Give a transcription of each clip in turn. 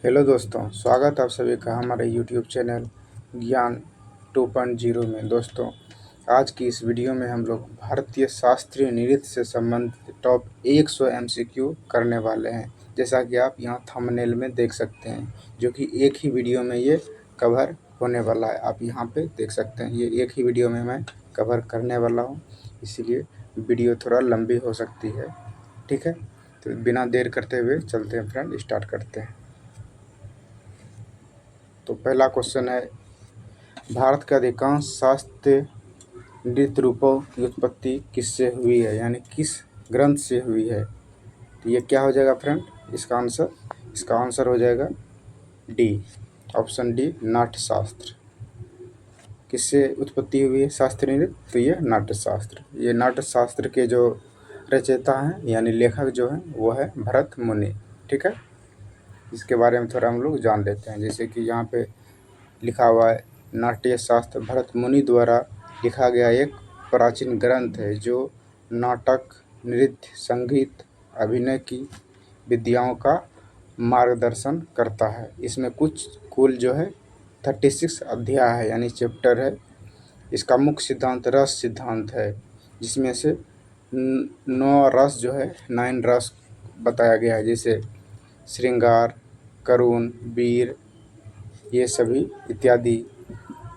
Hello दोस्तों, स्वागत है आप सभी का हमारे यूट्यूब चैनल ज्ञान 2.0 में। दोस्तों, आज की इस वीडियो में हम लोग भारतीय शास्त्रीय नृत्य से संबंधित टॉप 100 एमसीक्यू करने वाले हैं। जैसा कि आप यहाँ थंबनेल में देख सकते हैं, जो कि एक ही वीडियो में ये कवर होने वाला है। आप यहाँ पे देख सकते हैं, ये एक ही वीडियो में मैं कवर करने वाला हूँ, इसीलिए वीडियो थोड़ा लंबी हो सकती है। ठीक है, तो बिना देर करते हुए चलते हैं फ्रेंड, स्टार्ट करते हैं। तो पहला क्वेश्चन है, भारत के अधिकांश शास्त्रीय नृत्य रूपों की उत्पत्ति किससे हुई है, यानी किस ग्रंथ से हुई है। तो ये क्या हो जाएगा फ्रेंड, इसका आंसर हो जाएगा डी, ऑप्शन डी, नाट्यशास्त्र। किससे उत्पत्ति हुई है शास्त्रीय नृत्य, तो ये नाट्यशास्त्र। ये नाट्यशास्त्र के जो रचयिता हैं यानी लेखक जो हैं वो है भरत मुनि। ठीक है, इसके बारे में थोड़ा हम लोग जान लेते हैं। जैसे कि यहाँ पे लिखा हुआ है, नाट्य शास्त्र भरत मुनि द्वारा लिखा गया एक प्राचीन ग्रंथ है जो नाटक, नृत्य, संगीत, अभिनय की विद्याओं का मार्गदर्शन करता है। इसमें कुल जो है 36 अध्याय है यानी चैप्टर है। इसका मुख्य सिद्धांत रस सिद्धांत है, जिसमें से 9 रस जो है 9 रस बताया गया है, जैसे श्रृंगार, करुण, वीर, ये सभी इत्यादि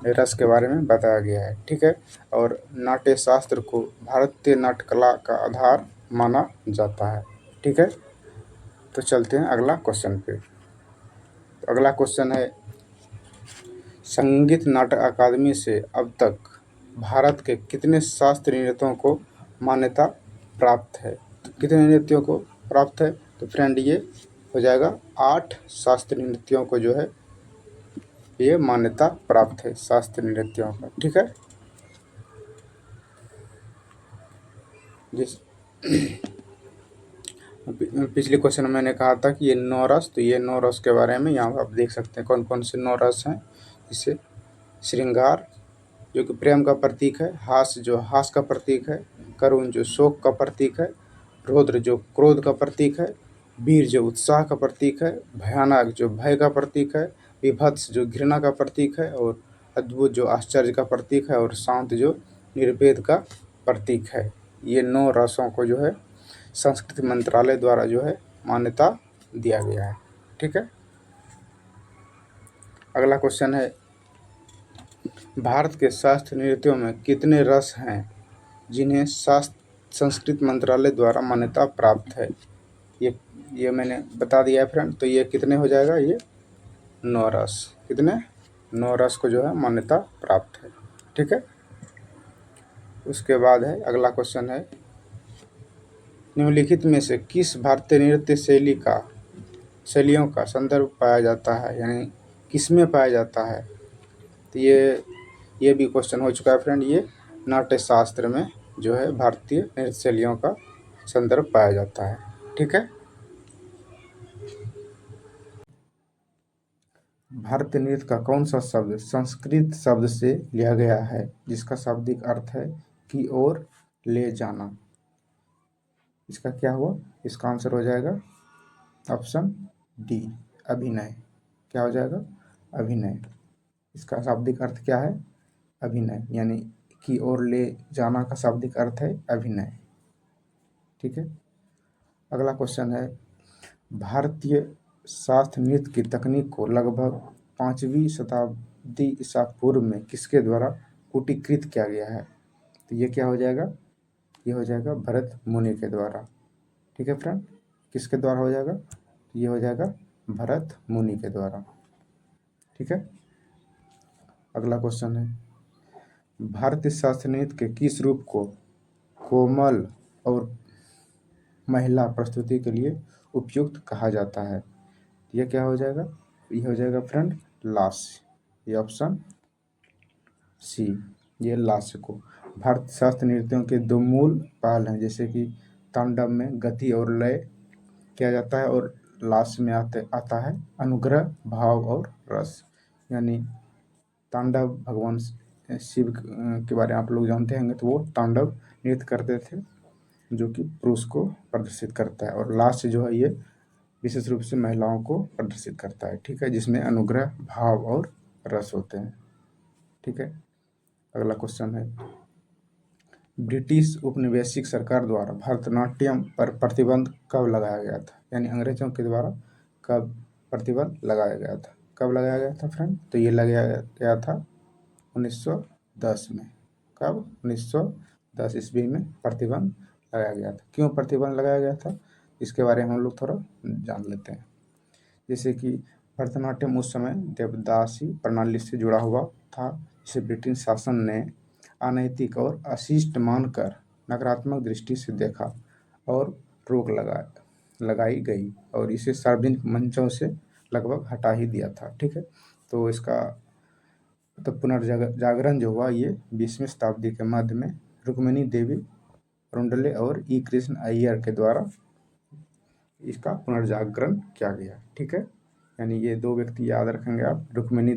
रस के बारे में बताया गया है। ठीक है, और नाट्य शास्त्र को भारतीय नाट्य कला का आधार माना जाता है। ठीक है, तो चलते हैं अगला क्वेश्चन पे। तो अगला क्वेश्चन है, संगीत नाटक अकादमी से अब तक भारत के कितने शास्त्रीय नृत्यों को मान्यता प्राप्त है। तो कितने नृत्यों को प्राप्त है, तो फ्रेंड ये हो जाएगा 8 शास्त्रीय नृत्यों को जो है ये मान्यता प्राप्त है, शास्त्रीय नृत्यों का। ठीक है, जिस पिछले क्वेश्चन में मैंने कहा था कि ये 9 रस, तो ये 9 रस के बारे में यहाँ आप देख सकते हैं कौन कौन से 9 रस हैं। इससे श्रृंगार जो कि प्रेम का प्रतीक है, हास्य जो हास्य का प्रतीक है, करुण जो शोक का प्रतीक है, रौद्र जो क्रोध का प्रतीक है, वीर जो उत्साह का प्रतीक है, भयानक जो भय का प्रतीक है, विभत्स जो घृणा का प्रतीक है, और अद्भुत जो आश्चर्य का प्रतीक है, और शांत जो निर्वेद का प्रतीक है। ये 9 रसों को जो है संस्कृति मंत्रालय द्वारा जो है मान्यता दिया गया है। ठीक है, अगला क्वेश्चन है, भारत के शास्त्रीय नृत्यों में कितने रस हैं जिन्हें संस्कृत मंत्रालय द्वारा मान्यता प्राप्त है। ये मैंने बता दिया है फ्रेंड। तो ये कितने हो जाएगा, ये 9 रस। कितने, 9 रस को जो है मान्यता प्राप्त है। ठीक है, उसके बाद है अगला क्वेश्चन है, निम्नलिखित में से किस भारतीय नृत्य शैलियों का संदर्भ पाया जाता है, यानी किसमें पाया जाता है। तो ये भी क्वेश्चन हो चुका है फ्रेंड। ये नाट्य शास्त्र में जो है भारतीय नृत्य शैलियों का संदर्भ पाया जाता है। ठीक है, भारतीय नृत्य का कौन सा शब्द संस्कृत शब्द से लिया गया है, जिसका शाब्दिक अर्थ है की ओर ले जाना। इसका क्या हुआ, इसका आंसर हो जाएगा ऑप्शन डी, अभिनय। क्या हो जाएगा, अभिनय। इसका शाब्दिक अर्थ क्या है, अभिनय, यानी की ओर ले जाना का शाब्दिक अर्थ है अभिनय। ठीक है, अगला क्वेश्चन है, भारतीय शास्त्रीय नृत्य की तकनीक को लगभग 5वीं शताब्दी ईसा पूर्व में किसके द्वारा कूटीकृत किया गया है। तो ये क्या हो जाएगा, ये हो जाएगा भरत मुनि के द्वारा। ठीक है फ्रेंड, किसके द्वारा हो जाएगा, ये हो जाएगा भरत मुनि के द्वारा। ठीक है, अगला क्वेश्चन है, भारतीय शास्त्रीय नृत्य के किस रूप को कोमल और महिला प्रस्तुति के लिए उपयुक्त कहा जाता है। यह क्या हो जाएगा, ये हो जाएगा फ्रेंड लास्य। ये ऑप्शन सी, ये लास्य को। भारतीय शास्त्रीय नृत्यों के 2 मूल पहल हैं, जैसे कि तांडव में गति और लय किया जाता है, और लास्य में आता है अनुग्रह, भाव और रस। यानी तांडव भगवान शिव के बारे में आप लोग जानते होंगे, तो वो तांडव नृत्य करते थे जो कि पुरुष को प्रदर्शित करता है, और लास्य जो है ये विशेष रूप से महिलाओं को प्रदर्शित करता है, ठीक है, जिसमें अनुग्रह, भाव और रस होते हैं, ठीक है। अगला क्वेश्चन है, ब्रिटिश उपनिवेशिक सरकार द्वारा भरतनाट्यम पर प्रतिबंध कब लगाया गया था, यानी अंग्रेजों के द्वारा कब प्रतिबंध लगाया गया था, कब लगाया गया था फ्रेंड? तो ये लगाया गया था 1910 में। कब? 1910 ईस्वी में प्रतिबंध लगाया गया था। क्यों प्रतिबंध लगाया गया था, इसके बारे में हम लोग थोड़ा जान लेते हैं। जैसे कि भरतनाट्यम उस समय देवदासी प्रणाली से जुड़ा हुआ था, जिसे ब्रिटिश शासन ने अनैतिक और अशिष्ट मानकर नकारात्मक दृष्टि से देखा और रोक लगाई गई और इसे सार्वजनिक मंचों से लगभग हटा ही दिया था, ठीक है। तो इसका तो पुनर्जागरण जो हुआ ये 20वीं शताब्दी के मध्य में रुक्मिणी देवी रुंडले और ई कृष्ण अय्यर के द्वारा इसका पुनर्जागरण किया गया, ठीक है। यानी ये दो व्यक्ति याद रखेंगे आप, रुक्मिणी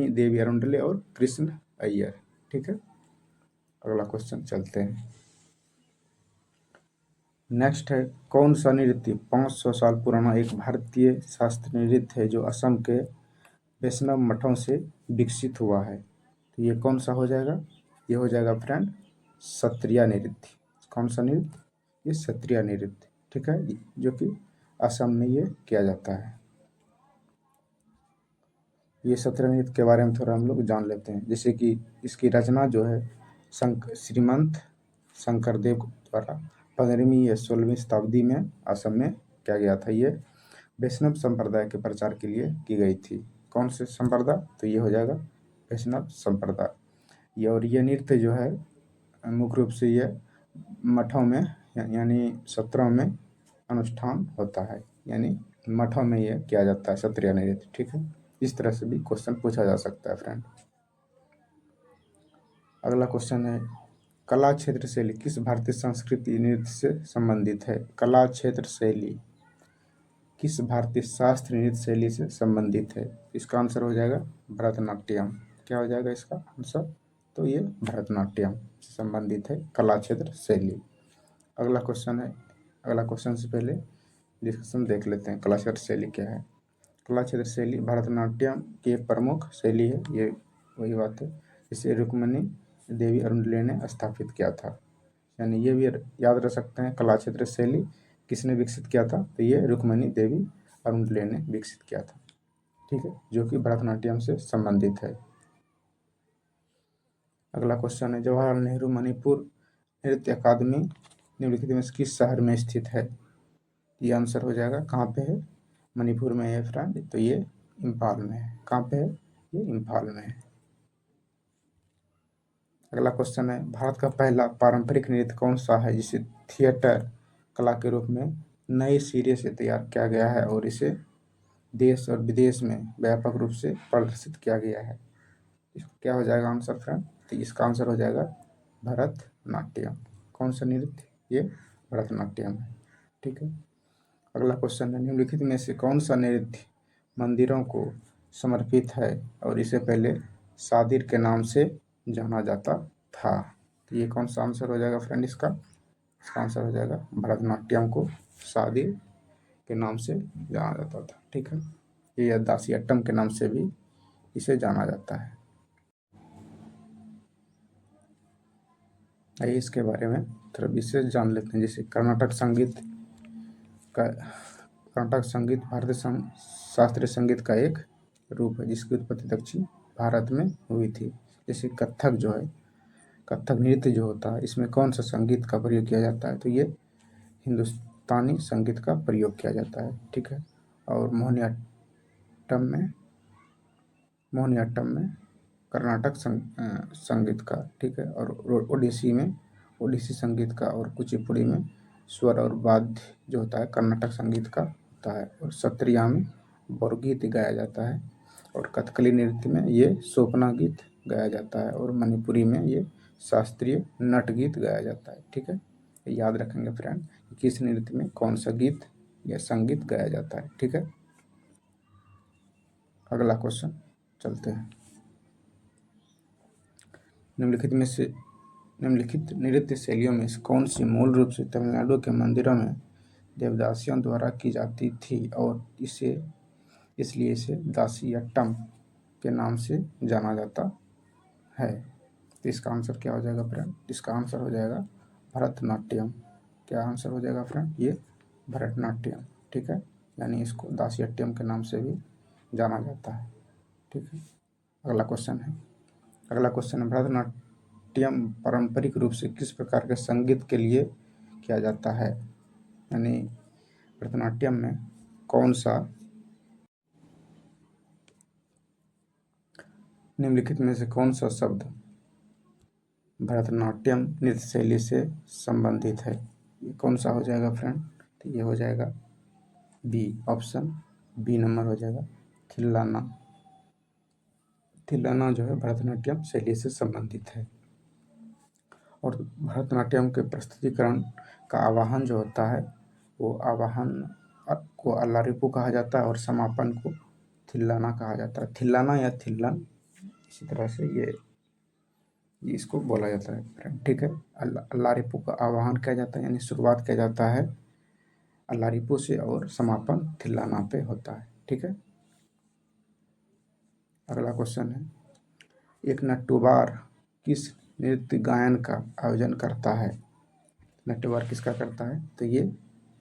देवी अरुंडले और कृष्ण अय्यर, ठीक है। अगला क्वेश्चन चलते हैं। नेक्स्ट है, कौन सा नृत्य 500 साल पुराना एक भारतीय शास्त्रीय नृत्य है जो असम के वैष्णव मठों से विकसित हुआ है? तो ये कौन सा हो जाएगा? ये हो जाएगा फ्रेंड सत्रिया नृत्य। कौन सा नृत्य? ये सत्रिया नृत्य, ठीक है, जो कि असम में ये किया जाता है। ये सत्रिया नृत्य के बारे में थोड़ा हम लोग जान लेते हैं। जैसे कि इसकी रचना जो है श्रीमंत शंकरदेव द्वारा 15वीं या 16वीं शताब्दी में असम में किया गया था। ये वैष्णव संप्रदाय के प्रचार के लिए की गई थी। कौन से संप्रदाय? तो ये हो जाएगा वैष्णव संप्रदाय। ये और ये नृत्य जो है मुख्य रूप से ये मठों में यानी सत्रों में अनुष्ठान होता है, यानी मठों में ये किया जाता है सत्रिया नृत्य, ठीक है। इस तरह से भी क्वेश्चन पूछा जा सकता है फ्रेंड। अगला क्वेश्चन है, कला क्षेत्र शैली किस भारतीय संस्कृति नृत्य से संबंधित है? कला क्षेत्र शैली किस भारतीय शास्त्रीय नृत्य शैली से संबंधित है? इसका आंसर हो जाएगा भरतनाट्यम। क्या हो जाएगा इसका आंसर? तो ये भरतनाट्यम से संबंधित है कला क्षेत्र शैली। अगला क्वेश्चन है, अगला क्वेश्चन से पहले डिस्कशन देख लेते हैं, कला क्षेत्र शैली क्या है। कला क्षेत्र शैली भरतनाट्यम की एक प्रमुख शैली है, ये वही बात है इसे रुक्मिणी देवी अरुंडले ने स्थापित किया था। यानी ये भी याद रख सकते हैं, कला क्षेत्र शैली किसने विकसित किया था? तो ये रुक्मिणी देवी अरुंडले ने विकसित किया था, ठीक है, जो कि भरतनाट्यम से संबंधित है। अगला क्वेश्चन है, जवाहरलाल नेहरू मणिपुर नृत्य अकादमी निम्नलिखित में से किस शहर में स्थित है? ये आंसर हो जाएगा कहाँ पे है? मणिपुर में है फ्रेंड, तो ये इम्फाल में है। कहाँ पे है? ये इम्फाल में है। अगला क्वेश्चन है, भारत का पहला पारंपरिक नृत्य कौन सा है जिसे थिएटर कला के रूप में नए सिरे से तैयार किया गया है और इसे देश और विदेश में व्यापक रूप से प्रदर्शित किया गया है? इसका क्या हो जाएगा आंसर फ्रेंड? तो इसका आंसर हो जाएगा भरतनाट्यम। कौन सा नृत्य? ये भरतनाट्यम है, ठीक है। अगला क्वेश्चन है, निम्नलिखित में से कौन सा नृत्य मंदिरों को समर्पित है और इसे पहले सादिर के नाम से जाना जाता था? तो ये कौन सा आंसर हो जाएगा फ्रेंड इसका? इसका आंसर हो जाएगा भरतनाट्यम को सादिर के नाम से जाना जाता था, ठीक है। ये दासियट्टम के नाम से भी इसे जाना जाता है। आइए इसके बारे में थोड़ा विशेष जान लेते हैं। जैसे कर्नाटक संगीत भारतीय शास्त्रीय संगीत का एक रूप है जिसकी उत्पत्ति दक्षिण भारत में हुई थी। जैसे कथक जो है, कथक नृत्य जो होता है, इसमें कौन सा संगीत का प्रयोग किया जाता है? तो ये हिंदुस्तानी संगीत का प्रयोग किया जाता है, ठीक है। और मोहिनीअट्टम में कर्नाटक संगीत का, ठीक है। और ओडिसी संगीत का और कुचिपुड़ी में स्वर और वाद्य जो होता है कर्नाटक संगीत का होता है। और सत्रिया में बोरगीत गाया जाता है और कथकली नृत्य में ये सोपना गीत गाया जाता है और मणिपुरी में ये शास्त्रीय नट गीत गाया जाता है, ठीक है। याद रखेंगे फ्रेंड किस नृत्य में कौन सा गीत या संगीत गाया जाता है, ठीक है। अगला क्वेश्चन चलते हैं। निम्नलिखित नृत्य शैलियों में से कौन सी मूल रूप से तमिलनाडु के मंदिरों में देवदासियों द्वारा की जाती थी और इसलिए इसे दासियट्टम के नाम से जाना जाता है। तो इसका आंसर क्या हो जाएगा फ्रेंड? इसका आंसर हो जाएगा भरतनाट्यम। क्या आंसर हो जाएगा फ्रेंड? ये भरतनाट्यम। ठीक है, यानी इसको दासियट्टम के नाम से भी जाना जाता है। ठीक है, अगला क्वेश्चन है भरतनाट्यम पारंपरिक रूप से किस प्रकार के संगीत के लिए किया जाता है? यानी भरतनाट्यम में कौन सा निम्नलिखित में से कौन सा शब्द भरतनाट्यम नृत्य शैली से संबंधित है? ये कौन सा हो जाएगा फ्रेंड? तो ये हो जाएगा बी, ऑप्शन बी नंबर हो जाएगा थिल्लाना। थिल्लाना जो है भरतनाट्यम शैली से संबंधित है। और भरतनाट्यम के प्रस्तुतिकरण का आवाहन जो होता है वो आवाहन को अल्लारिपू कहा जाता है और समापन को थिल्लाना कहा जाता है। थिल्लाना या थिल्लन, इसी तरह से ये इसको बोला जाता है फ्रेंड। ठीक है, अल्लारिपू का आवाहन किया जाता है, यानी शुरुआत किया जाता है अल्लारिपू से और समापन थिल्लाना पे होता है। ठीक है, अगला क्वेश्चन है एक नट्टुवार किस नृत्य गायन का आयोजन करता है? नट्टुवार किसका करता है? तो ये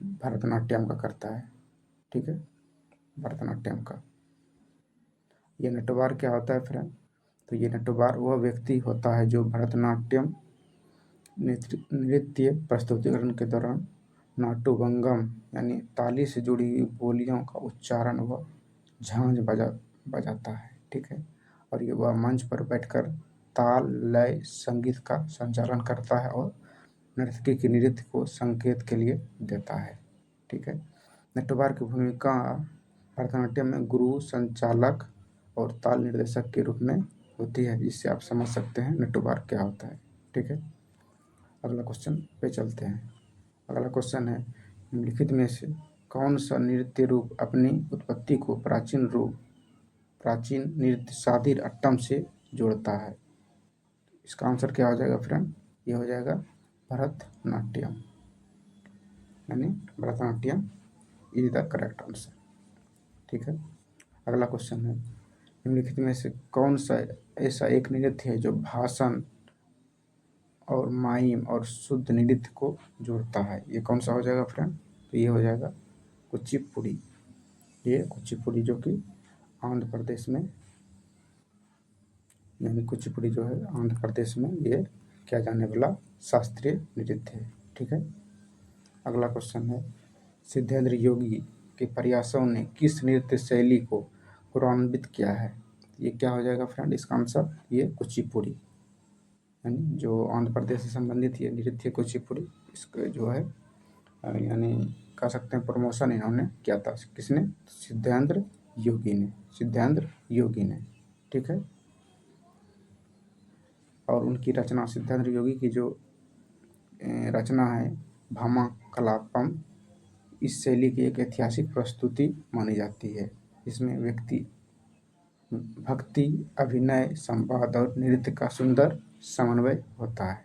भरतनाट्यम का करता है। ठीक है, भरतनाट्यम का। ये नट्टुवार क्या होता है फ्रेंड? तो ये नट्टुवार वह व्यक्ति होता है जो भरतनाट्यम नृत्य प्रस्तुतिकरण के दौरान नाट्यभंगम यानी ताली से जुड़ी हुई बोलियों का उच्चारण व झांझ बजाता है। ठीक है, और ये वह मंच पर बैठकर ताल लय संगीत का संचालन करता है और नर्तकी की नृत्य को संकेत के लिए देता है। ठीक है, नट्टुवार की भूमिका भरतनाट्यम में गुरु, संचालक और ताल निर्देशक के रूप में होती है, जिससे आप समझ सकते हैं नट्टुवार क्या होता है। ठीक है, अगला क्वेश्चन पे चलते हैं। अगला क्वेश्चन है निम्नलिखित में से कौन सा नृत्य रूप अपनी उत्पत्ति को प्राचीन नृत्य साधिर अट्टम से जोड़ता है? इसका आंसर क्या हो जाएगा फ्रेंड? ये हो जाएगा भरतनाट्यम, यानी Bharatanatyam is the correct answer. ठीक है, अगला क्वेश्चन है निम्नलिखित में से कौन सा ऐसा एक नृत्य है जो भाषण और माइम और शुद्ध नृत्य को जोड़ता है? ये कौन सा हो जाएगा फ्रेंड? तो ये हो जाएगा कुचिपुड़ी। ये कुचिपुड़ी जो कि आंध्र प्रदेश में, यानी कुचिपुड़ी जो है आंध्र प्रदेश में ये किया जाने वाला शास्त्रीय नृत्य है। ठीक है, अगला क्वेश्चन है सिद्धेंद्र योगी के प्रयासों ने किस नृत्य शैली को गौरवान्वित किया है? ये क्या हो जाएगा फ्रेंड? इसका आंसर ये कुचिपुड़ी, यानी जो आंध्र प्रदेश से संबंधित ये नृत्य कुचिपुड़ी, इसका जो है यानी कह सकते हैं प्रमोशन इन्होंने किया था। किसने? सिद्धेंद्र योगी ने। ठीक है, और उनकी रचना सिद्धेंद्र योगी की जो रचना है भामा कलापम, इस शैली की एक ऐतिहासिक प्रस्तुति मानी जाती है। इसमें भक्ति, अभिनय, संवाद और नृत्य का सुंदर समन्वय होता है।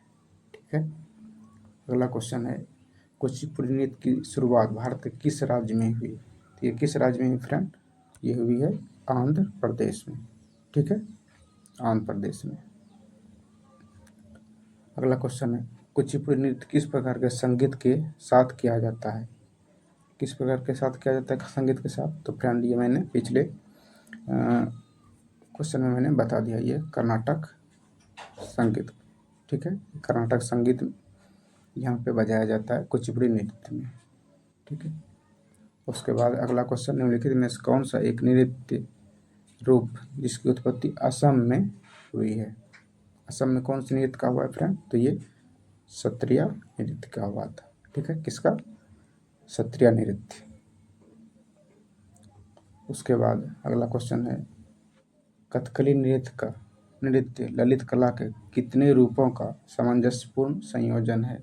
ठीक है, अगला क्वेश्चन है कुचिपुड़ी नृत्य की शुरुआत भारत के किस राज्य में हुई? तो ये किस राज्य में हुई फ्रेंड? ये हुई है आंध्र प्रदेश में। ठीक है, आंध्र प्रदेश में। अगला क्वेश्चन है कुचिपुड़ी नृत्य किस प्रकार के संगीत के साथ किया जाता है? किस प्रकार के साथ किया जाता है संगीत के साथ? तो फ्रेंड ये मैंने पिछले क्वेश्चन में मैंने बता दिया, ये कर्नाटक संगीत। ठीक है, कर्नाटक संगीत यहाँ पे बजाया जाता है कुचिपुड़ी नृत्य में। ठीक है, उसके बाद अगला क्वेश्चन निम्नलिखित में से कौन सा एक नृत्य रूप जिसकी उत्पत्ति असम में हुई है? असम में कौन सी नृत्य का हुआ है फ्रेंड? तो ये सत्रिया नृत्य का हुआ था। ठीक है, किसका? सत्रिया नृत्य। उसके बाद अगला क्वेश्चन है कथकली नृत्य ललित कला के कितने रूपों का सामंजस्यपूर्ण संयोजन है?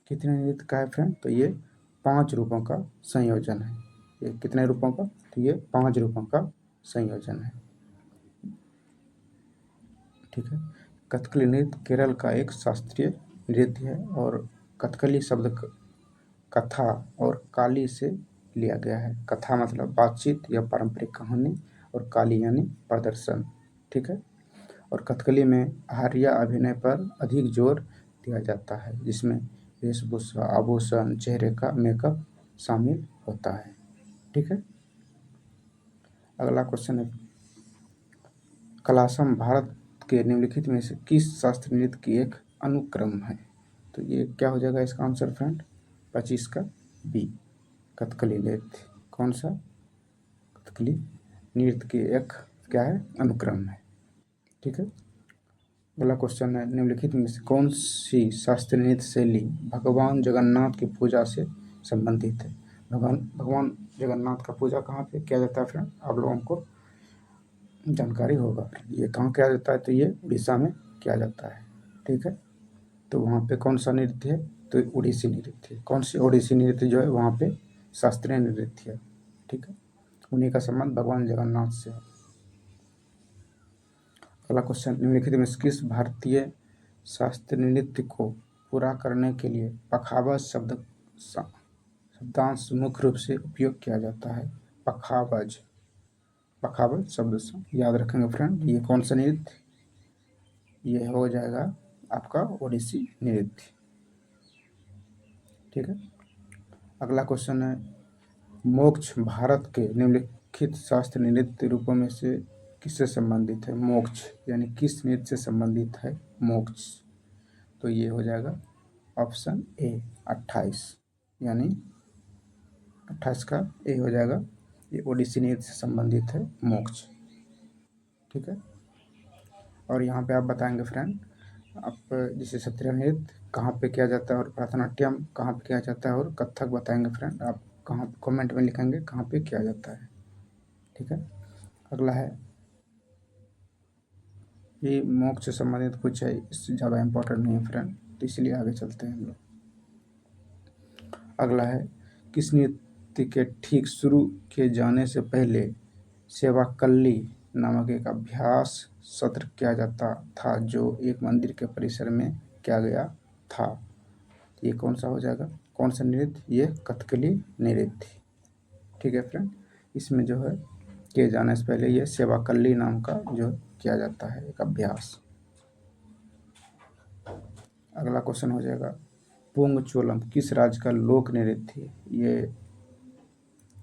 कितने नृत्य का है फ्रेंड? तो ये 5 रूपों का संयोजन है। ये कितने रूपों का? तो ये 5 रूपों का संयोजन है। ठीक है, कथकली नृत्य केरल का एक शास्त्रीय नृत्य है और कथकली शब्द कथा और काली से लिया गया है। कथा मतलब बातचीत या पारंपरिक कहानी, और काली यानी प्रदर्शन। ठीक है। और कथकली में आहार्य अभिनय पर अधिक जोर दिया जाता है, जिसमें वेशभूषा, आभूषण, चेहरे का मेकअप शामिल होता है। ठीक है। अगला क्वेश्चन है, कलासम भारत के निम्नलिखित में से किस शास्त्रीय नृत्य की एक अनुक्रम है? तो ये क्या हो जाएगा इसका आंसर फ्रेंड? 25 का बी, कथकली नृत्य। कौन सा? कथकली नृत्य की एक क्या है? अनुक्रम है। ठीक है। अगला क्वेश्चन है, निम्नलिखित में से कौन सी शास्त्रीय नृत्य शैली भगवान जगन्नाथ की पूजा से संबंधित है? भगवान जगन्नाथ का पूजा कहाँ पे किया जाता है फ्रेंड? आप लोगों को जानकारी होगा। ये कहाँ किया जाता है? तो ये उड़ीसा में किया जाता है। ठीक है। तो वहाँ पे कौन सा नृत्य है? तो ओडिसी नृत्य। कौन सी? ओडिसी नृत्य जो है वहाँ पे शास्त्रीय नृत्य है। ठीक है। उन्हीं का संबंध भगवान जगन्नाथ से है। अगला क्वेश्चन, निम्नलिखित में किस भारतीय शास्त्रीय नृत्य को पूरा करने के लिए पखावज शब्दांश मुख्य रूप से उपयोग किया जाता है? पखावज, पखावज शब्द याद रखेंगे फ्रेंड। ये कौन सा नृत्य? ये हो जाएगा आपका ओडिसी नृत्य। ठीक है। अगला क्वेश्चन है, मोक्ष भारत के निम्नलिखित शास्त्रीय नृत्य रूपों में से किससे संबंधित है? मोक्ष यानी किस नृत्य से संबंधित है मोक्ष? तो ये हो जाएगा ऑप्शन ए 28, यानी 28 का ए हो जाएगा। ये ओडिसी नृत्य से संबंधित है मोक्ष। ठीक है। और यहाँ पे आप बताएंगे फ्रेंड, आप जैसे सत्रिया नृत्य कहाँ पे किया जाता है, और भरतनाट्यम कहाँ पे किया जाता है, और कथक बताएंगे फ्रेंड। आप कहाँ कमेंट में लिखेंगे कहाँ पे किया जाता है। ठीक है। अगला है, ये मोक्ष से संबंधित कुछ है, इससे ज़्यादा इम्पोर्टेंट नहीं है फ्रेंड, तो इसलिए आगे चलते हैं हम लोग। अगला है, किस नृत्य के ठीक शुरू किए जाने से पहले सेवाकल्ली नामक एक अभ्यास सत्र किया जाता था, जो एक मंदिर के परिसर में किया गया था? ये कौन सा हो जाएगा? कौन सा नृत्य? ये कथकली नृत्य। ठीक है फ्रेंड। इसमें जो है किए जाने से पहले ये सेवाकल्ली नाम का जो किया जाता है एक अभ्यास। अगला क्वेश्चन हो जाएगा, पुंग चोलम किस राज्य का लोक नृत्य है? ये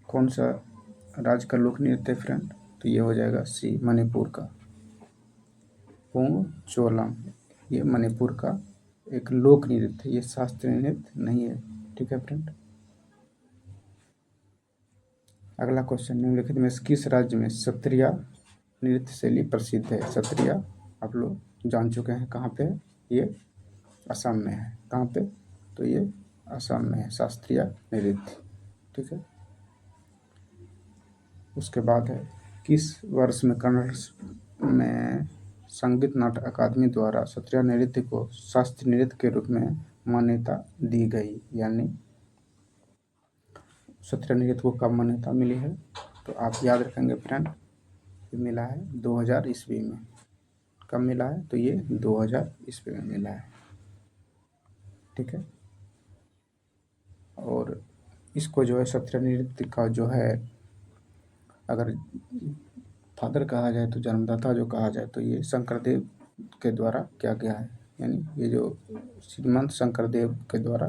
कौन सा राज्य का लोक नृत्य है फ्रेंड? तो ये हो जाएगा सी, मणिपुर का। पुंग चोलम ये मणिपुर का एक लोक नृत्य है, ये शास्त्रीय नृत्य नहीं है। ठीक है फ्रेंड। अगला क्वेश्चन, निम्नलिखित में से किस राज्य में सत्रिया नृत्य शैली प्रसिद्ध है? सत्रिया आप लोग जान चुके हैं कहाँ पे? ये असम में है। कहाँ पे? तो ये असम में है शास्त्रीय नृत्य। ठीक है। उसके बाद है, किस वर्ष में कन्नड़ में संगीत नाटक अकादमी द्वारा सत्रिया नृत्य को शास्त्रीय नृत्य के रूप में मान्यता दी गई? यानी सत्रिया नृत्य को कब मान्यता मिली है? तो आप याद रखेंगे फ्रेंड, ये मिला है 2000 ईस्वी में। कब मिला है? तो ये 2000 ईस्वी में मिला है। ठीक है। और इसको जो है सत्रिया नृत्य का जो है, अगर फादर कहा जाए तो जन्मदाता जो कहा जाए, तो ये शंकरदेव के द्वारा किया गया है। यानी ये जो श्रीमंत शंकरदेव के द्वारा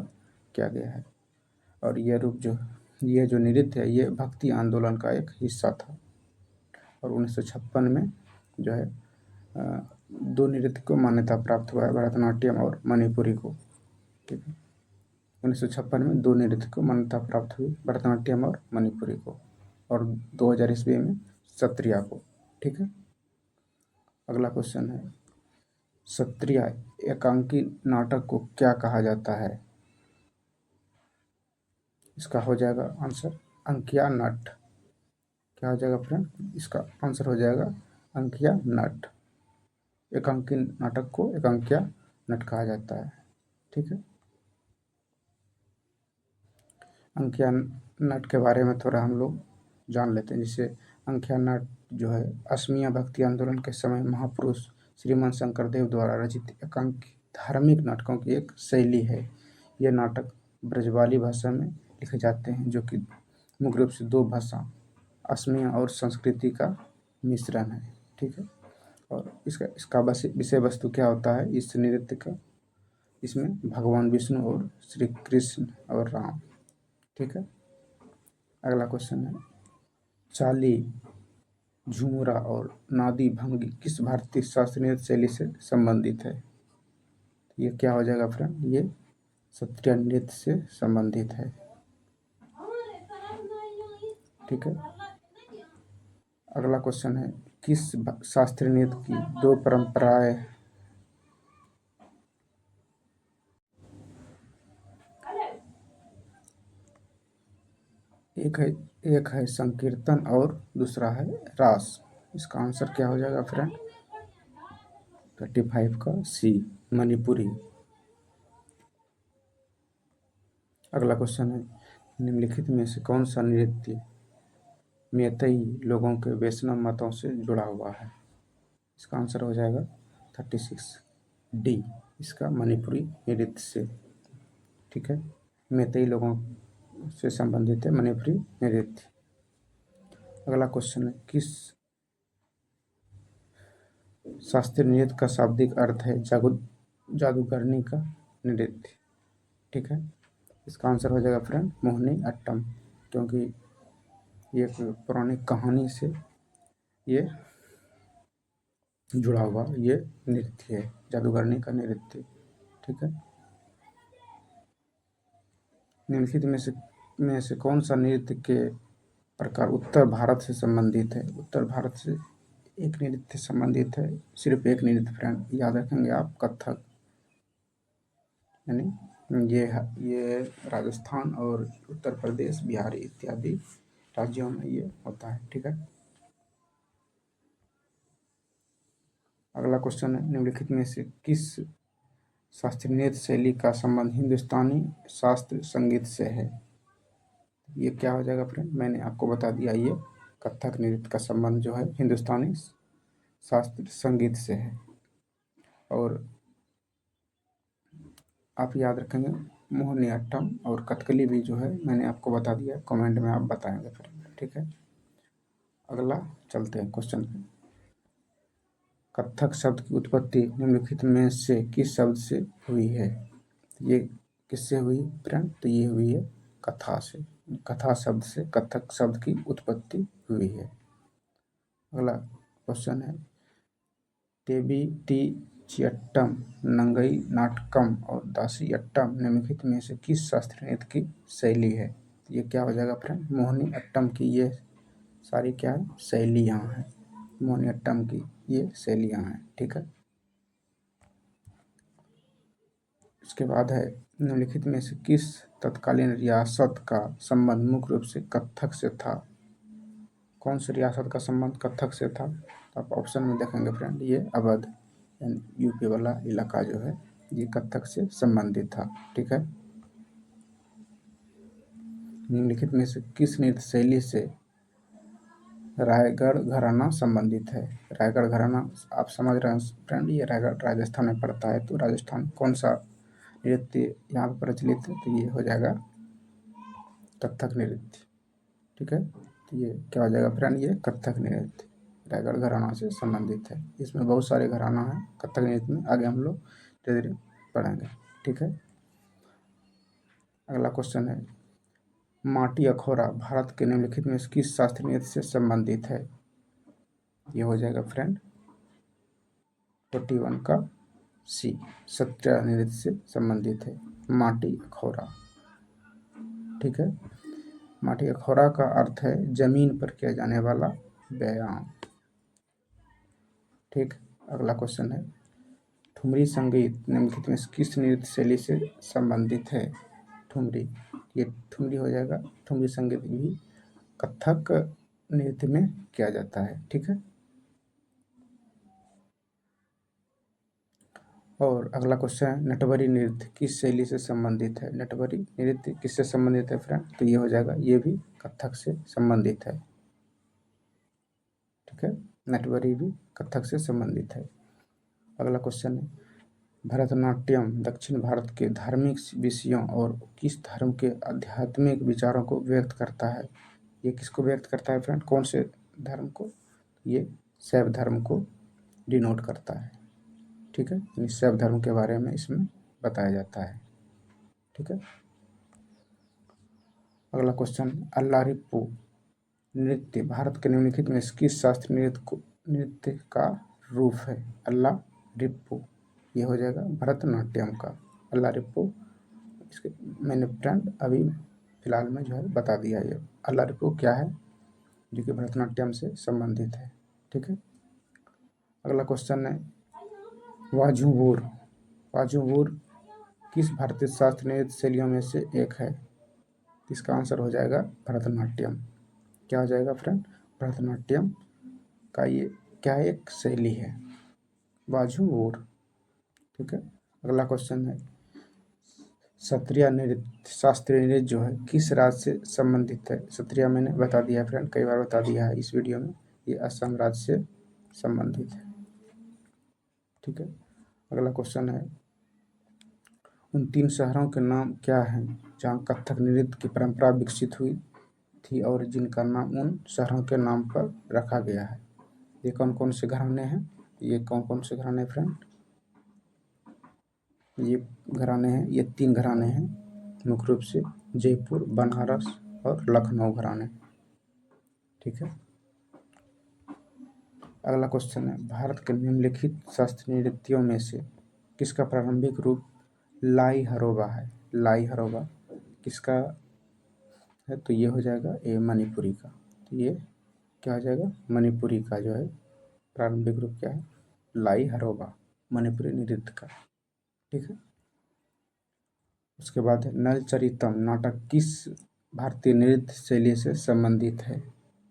किया गया है। और ये जो नृत्य है ये भक्ति आंदोलन का एक हिस्सा था। और 1956 में जो है दो नृत्य को मान्यता प्राप्त हुआ है, भरतनाट्यम और मणिपुरी को। ठीक है। 1956 में दो नृत्य को मान्यता प्राप्त हुई, भरतनाट्यम और मणिपुरी को, और 2000 ईस्वी में सत्रिया को। ठीक है। अगला क्वेश्चन है, सत्रिया एकांकी नाटक को क्या कहा जाता है? इसका हो जाएगा आंसर अंकिया नट। क्या हो जाएगा फ्रेंड? इसका आंसर हो जाएगा अंकिया नट। एकांकी नाटक को एकांकिया नट कहा जाता है। ठीक है। अंकिया नट के बारे में थोड़ा हम लोग जान लेते हैं। जैसे अंकिया नट जो है असमिया भक्ति आंदोलन के समय महापुरुष श्रीमान शंकरदेव द्वारा रचित एकांकी धार्मिक नाटकों की एक शैली है। ये नाटक ब्रजवाली भाषा में लिखे जाते हैं, जो कि मुख्य रूप से दो भाषा असमिया और संस्कृति का मिश्रण है। ठीक है, और इसका इसका विषय वस्तु क्या होता है इस नृत्य का, इसमें भगवान विष्णु और श्री कृष्ण और राम। ठीक है, अगला क्वेश्चन है, चाली, झूमरा और नादी भंगी किस भारतीय शास्त्रीय नृत्य शैली से संबंधित है? ये क्या हो जाएगा फ्रेंड, ये शास्त्रीय नृत्य से संबंधित है। ठीक है, अगला क्वेश्चन है, किस शास्त्रीय नृत्य की दो परंपराएं एक है संकीर्तन और दूसरा है रास। इसका आंसर क्या हो जाएगा फ्रेंड, 35 का सी, मणिपुरी। अगला क्वेश्चन है, निम्नलिखित में से कौन सा नृत्य मैतेई लोगों के वैष्णव मतों से जुड़ा हुआ है? इसका आंसर हो जाएगा 36 डी, इसका मणिपुरी नृत्य से। ठीक है, मैतेई लोगों से संबंधित है मणिपुरी नृत्य। अगला क्वेश्चन है, किस शास्त्रीय नृत्य का शाब्दिक अर्थ है जादूगरनी का नृत्य? ठीक है, इसका आंसर हो जाएगा फ्रेंड मोहिनी अट्टम, क्योंकि ये एक पौराणिक कहानी से ये जुड़ा हुआ ये नृत्य है, जादूगरनी का नृत्य। ठीक है, निम्नलिखित में से कौन सा नृत्य के प्रकार उत्तर भारत से संबंधित है? उत्तर भारत से एक नृत्य संबंधित है, सिर्फ एक नृत्य फ्रेंड, याद रखेंगे आप, कथक। यानी ये राजस्थान और उत्तर प्रदेश, बिहार इत्यादि राज्यों में ये होता है। ठीक है, अगला क्वेश्चन है, निम्नलिखित में से किस शास्त्रीय नृत्य शैली का संबंध हिंदुस्तानी शास्त्रीय संगीत से है? ये क्या हो जाएगा फ्रेंड, मैंने आपको बता दिया, ये कथक नृत्य का संबंध जो है हिंदुस्तानी शास्त्रीय संगीत से है। और आप याद रखेंगे मोहिनीअट्टम और कथकली भी जो है मैंने आपको बता दिया, कमेंट में आप बताएंगे फिर। ठीक है, अगला चलते हैं क्वेश्चन पे। कथक शब्द की उत्पत्ति निम्नलिखित में से किस शब्द से हुई है? ये किससे हुई फ्रेंड, तो ये हुई है कथा से, कथा शब्द से कथक शब्द की उत्पत्ति हुई है। अगला क्वेश्चन है, टेबिटिचियट्टम, नंगई नाटकम और दासियट्टम निम्नलिखित में से किस शास्त्रीय नृत्य की शैली है? ये क्या हो जाएगा फ्रेंड, मोहिनी अट्टम की ये सारी क्या है शैलियाँ हैं, मोहिनी अट्टम की ये शैलियाँ हैं। ठीक है, इसके बाद है, निम्नलिखित में से किस तत्कालीन रियासत का संबंध मुख्य रूप से कथक से था? कौन सी रियासत का संबंध कथक से था? तो आप ऑप्शन में देखेंगे फ्रेंड, ये अवध यूपी वाला इलाका जो है ये कथक से संबंधित था। ठीक है, निम्नलिखित में से किस नृत्य शैली से रायगढ़ घराना संबंधित है? रायगढ़ घराना आप समझ रहे हैं फ्रेंड, ये रायगढ़ राजस्थान में पड़ता है, तो राजस्थान कौन सा नृत्य यहाँ पर प्रचलित है? तो ये हो जाएगा कथक नृत्य। ठीक है, तो ये क्या हो जाएगा फ्रेंड, ये कथक नृत्य रायगढ़ घराना से संबंधित है। इसमें बहुत सारे घराना हैं कथक नृत्य में, आगे हम लोग धीरे धीरे पढ़ेंगे। ठीक है, अगला क्वेश्चन है, माटी अखोरा भारत के निम्नलिखित में किस शास्त्रीय नृत्य से संबंधित है? ये हो जाएगा फ्रेंड 41 का सी, सत्या नृत्य से संबंधित है माटी अखोरा। ठीक है, माटी अखोरा का अर्थ है जमीन पर किया जाने वाला व्यायाम। ठीक, अगला क्वेश्चन है, ठुमरी संगीत निम्नलिखित में किस नृत्य शैली से संबंधित है? ठुमरी, ये ठुमरी हो जाएगा, ठुमरी संगीत भी कथक नृत्य में किया जाता है। ठीक है, और अगला क्वेश्चन है, नटवरी नृत्य किस शैली से संबंधित है? नटवरी नृत्य किससे संबंधित है फ्रेंड? तो ये हो जाएगा, ये भी कथक से संबंधित है। ठीक है, नटवरी भी कथक से संबंधित है। अगला क्वेश्चन है, भरतनाट्यम दक्षिण भारत के धार्मिक विषयों और किस धर्म के आध्यात्मिक विचारों को व्यक्त करता है? ये किसको व्यक्त करता है फ्रेंड? कौन से धर्म को? ये शैव धर्म को डिनोट करता है। ठीक है, यानी शैव धर्म के बारे में इसमें बताया जाता है। ठीक है, अगला क्वेश्चन, अल्लारिप्पू नृत्य भारत के निम्नलिखित में किस शास्त्रीय नृत्य का रूप है? अल्लारिप्पू ये हो जाएगा भरतनाट्यम का। अल्लारिप्पू इसके मैंने फ्रेंड अभी फिलहाल में जो है बता दिया। ये अल्लारिप्पू क्या है, जो कि भरतनाट्यम से संबंधित है। ठीक है, अगला क्वेश्चन है वाजुवूर। वाजुवूर किस भारतीय शास्त्रीय नृत्य शैलियों में से एक है? इसका आंसर हो जाएगा भरतनाट्यम। क्या हो जाएगा फ्रेंड? भरतनाट्यम का ये क्या एक शैली है, वाजुवूर। ठीक है, अगला क्वेश्चन है सत्रिया नृत्य शास्त्रीय नृत्य जो है किस राज्य से संबंधित है? सत्रिया मैंने बता दिया फ्रेंड, कई बार बता दिया है इस वीडियो में। ये असम राज्य से संबंधित है। ठीक है, अगला क्वेश्चन है उन 3 शहरों के नाम क्या हैं जहाँ कथक नृत्य की परंपरा विकसित हुई थी और जिनका नाम उन शहरों के नाम पर रखा गया है? ये कौन कौन से घराने हैं? ये कौन कौन से घराने फ्रेंड? ये घराने हैं, ये 3 घराने हैं मुख्य रूप से, जयपुर, बनारस और लखनऊ घराने। ठीक है, अगला क्वेश्चन है भारत के निम्नलिखित शास्त्रीय नृत्यों में से किसका प्रारंभिक रूप लाई हरोबा है? लाई हरोबा किसका है? तो ये हो जाएगा ये मणिपुरी का। तो ये क्या हो जाएगा? मणिपुरी का जो है प्रारंभिक रूप क्या है? लाई हरोबा, मणिपुरी नृत्य का। ठीक है, उसके बाद है नलचरितम नाटक किस भारतीय नृत्य शैली से संबंधित है?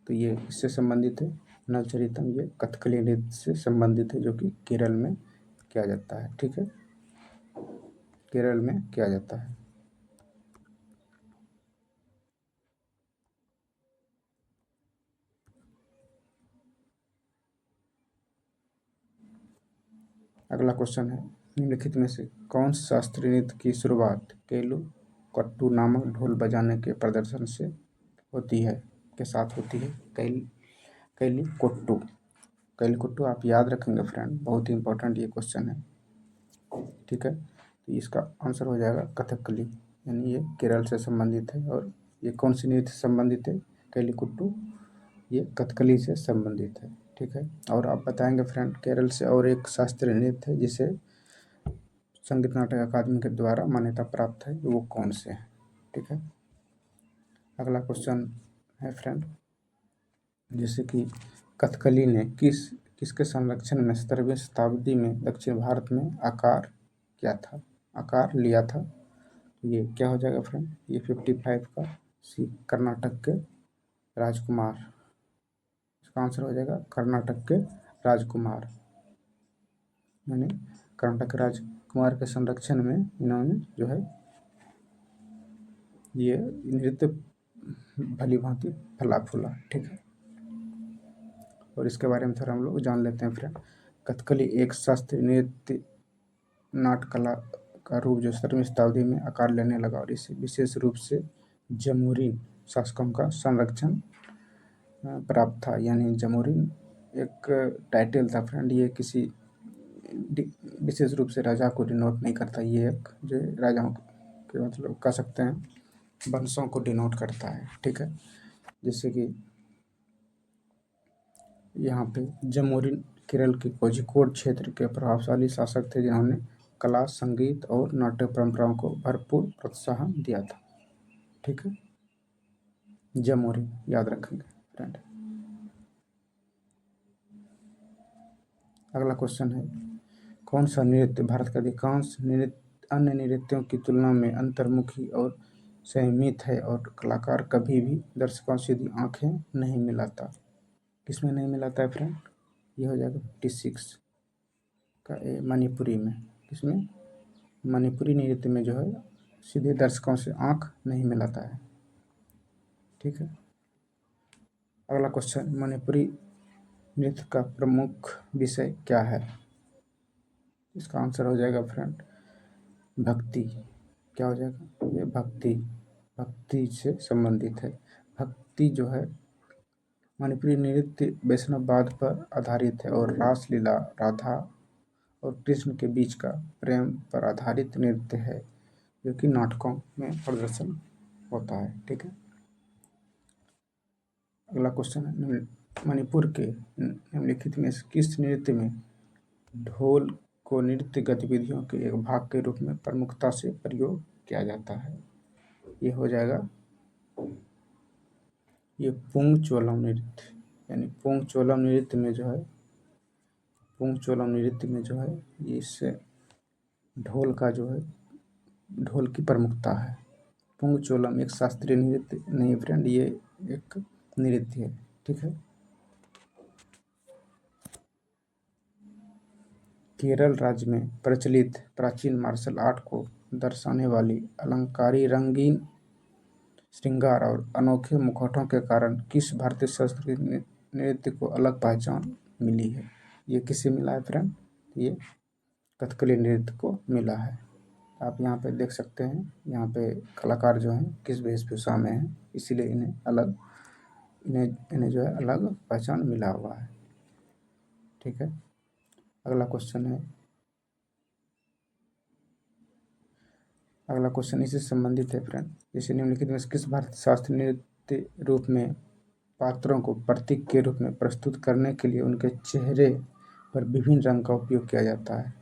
तो ये किससे संबंधित है? नलचरितम ये कथकली नृत्य से संबंधित है, जो कि केरल में किया जाता है। ठीक है, केरल में किया जाता है। अगला क्वेश्चन है निम्नलिखित में से कौन शास्त्रीय नृत्य की शुरुआत केलू कट्टू नामक ढोल बजाने के प्रदर्शन से होती है, के साथ होती है? कैली कोट्टू। कैली कोट्टू आप याद रखेंगे फ्रेंड, बहुत ही इंपॉर्टेंट ये क्वेश्चन है। ठीक है, तो इसका आंसर हो जाएगा कथकली, यानी ये केरल से संबंधित है। और ये कौन सी नृत्य से संबंधित है? कैली कुट्टू ये कथकली से संबंधित है। ठीक है, और आप बताएंगे फ्रेंड केरल से और एक शास्त्रीय नृत्य है जिसे संगीत नाटक अकादमी के द्वारा मान्यता प्राप्त है, वो कौन से हैं? ठीक है, अगला क्वेश्चन है फ्रेंड जैसे कि कथकली ने किसके संरक्षण में 17वीं शताब्दी में दक्षिण भारत में आकार क्या था, आकार लिया था? ये क्या हो जाएगा फ्रेंड? ये 55 का सी कर्नाटक के राजकुमार। इसका आंसर हो जाएगा कर्नाटक के राजकुमार, यानी कर्नाटक के राजकुमार के संरक्षण में इन्होंने जो है ये नृत्य भली भांति फला फूला। ठीक है, और इसके बारे में थोड़ा हम लोग जान लेते हैं फ्रेंड। कथकली एक शास्त्रीय नृत्य नाट्य कला का रूप जो 17वीं शताब्दी में आकार लेने लगा और इसे विशेष रूप से जमूरीन शासकों का संरक्षण प्राप्त था। यानी जमूरीन एक टाइटल था फ्रेंड, ये किसी विशेष रूप से राजा को डिनोट नहीं करता, ये एक जो राजाओं के मतलब कह सकते हैं वंशों को डिनोट करता है। ठीक है, जैसे कि यहाँ पे जमोरिन केरल के कोझिकोड क्षेत्र के प्रभावशाली शासक थे जिन्होंने कला, संगीत और नाट्य परंपराओं को भरपूर प्रोत्साहन दिया था। ठीक है, जमोरिन याद रखेंगे फ्रेंड। अगला क्वेश्चन है कौन सा नृत्य भारत के अधिकांश अन्य नृत्यों की तुलना में अंतर्मुखी और संयमित है और कलाकार कभी भी दर्शकों से सीधी आंखें नहीं मिलाता? किसमें नहीं मिलाता है फ्रेंड? ये हो जाएगा 56 का मणिपुरी में। किसमें? मणिपुरी नृत्य में जो है सीधे दर्शकों से आंख नहीं मिलाता है। ठीक है, अगला क्वेश्चन मणिपुरी नृत्य का प्रमुख विषय क्या है? इसका आंसर हो जाएगा फ्रेंड भक्ति। क्या हो जाएगा? ये भक्ति, भक्ति से संबंधित है। भक्ति जो है मणिपुरी नृत्य वैष्णववाद पर आधारित है और रासलीला राधा और कृष्ण के बीच का प्रेम पर आधारित नृत्य है जो कि नाटकों में प्रदर्शन होता है। ठीक है। अगला क्वेश्चन है मणिपुर के निम्नलिखित में से किस नृत्य में ढोल को नृत्य गतिविधियों के एक भाग के रूप में प्रमुखता से प्रयोग किया जाता है? ये हो जाएगा ये पुंग चोलम नृत्य, यानी पुंग चोलम नृत्य में जो है पुंग चोलम नृत्य में जो है ये इससे ढोल का जो है ढोल की प्रमुखता है। पुंग चोलम एक शास्त्रीय नृत्य नहीं फ्रेंड, ये एक नृत्य है। ठीक है। केरल राज्य में प्रचलित प्राचीन मार्शल आर्ट को दर्शाने वाली अलंकारी रंगीन श्रृंगार और अनोखे मुखौटों के कारण किस भारतीय संस्कृति नृत्य को अलग पहचान मिली है? ये किसे मिला है फ्रेंड? ये कथकली नृत्य को मिला है। आप यहाँ पे देख सकते हैं, यहाँ पे कलाकार जो हैं किस वेशभूषा में हैं, इसीलिए इन्हें इन्हें जो है अलग पहचान मिला हुआ है। ठीक है। अगला क्वेश्चन है, अगला क्वेश्चन इसी से संबंधित है फ्रेंड। जैसे निम्नलिखित में से किस भारतीय शास्त्रीय नृत्य रूप में पात्रों को प्रतीक के रूप में प्रस्तुत करने के लिए उनके चेहरे पर विभिन्न रंग का उपयोग किया जाता है?